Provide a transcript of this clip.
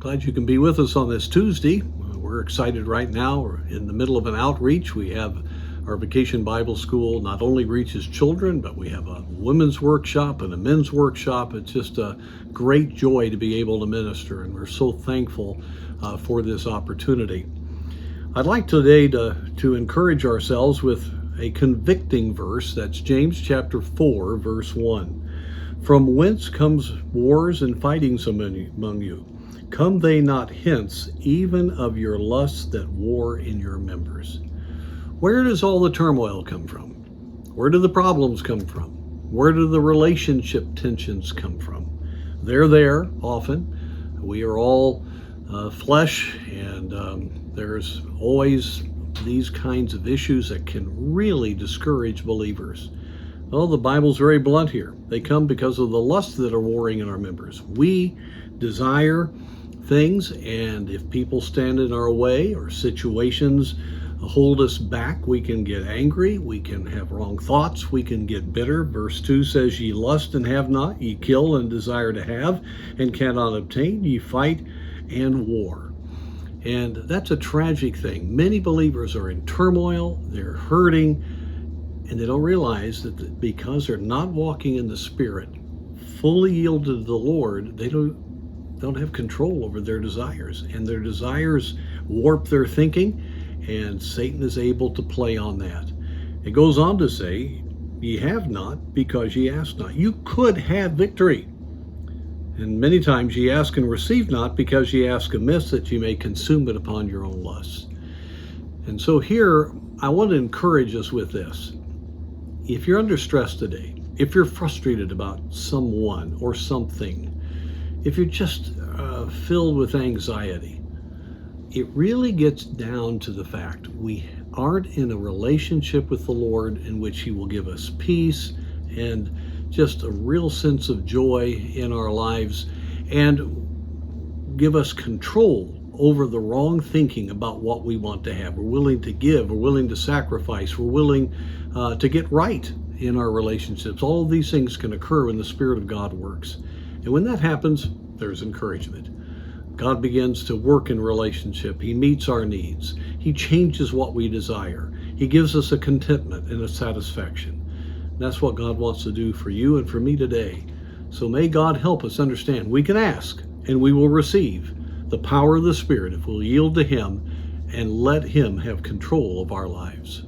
Glad you can be with us on this Tuesday. We're excited right now. We're in the middle of an outreach. We have our Vacation Bible School not only reaches children, but we have a women's workshop and a men's workshop. It's just a great joy to be able to minister, and we're so thankful for this opportunity. I'd like today to encourage ourselves with a convicting verse. That's James chapter 4, verse 1. From whence comes wars and fightings among you? Come they not hence, even of your lusts that war in your members? Where does all the turmoil come from? Where do the problems come from? Where do the relationship tensions come from? They're there often. We are all flesh, and there's always these kinds of issues that can really discourage believers. Well, the Bible's very blunt here. They come because of the lusts that are warring in our members. We desire things, and if people stand in our way or situations hold us back, we can get angry, we can have wrong thoughts, we can get bitter. Verse 2 says, ye lust and have not, ye kill and desire to have and cannot obtain, ye fight and war. And that's a tragic thing. Many believers are in turmoil, they're hurting, and they don't realize that because they're not walking in the Spirit, fully yielded to the Lord, they don't have control over their desires, and their desires warp their thinking, and Satan is able to play on that. It goes on to say, ye have not because ye ask not. You could have victory. And many times ye ask and receive not because ye ask amiss, that ye may consume it upon your own lusts. And so here, I want to encourage us with this. If you're under stress today, if you're frustrated about someone or something, if you're just filled with anxiety, it really gets down to the fact we aren't in a relationship with the Lord in which He will give us peace and just a real sense of joy in our lives, and give us control over the wrong thinking about what we want to have. We're willing to give, we're willing to sacrifice, we're willing to get right in our relationships. All of these things can occur when the Spirit of God works. And when that happens, there's encouragement. God begins to work in relationship. He meets our needs. He changes what we desire. He gives us a contentment and a satisfaction. And that's what God wants to do for you and for me today. So may God help us understand we can ask and we will receive the power of the Spirit if we'll yield to Him and let Him have control of our lives.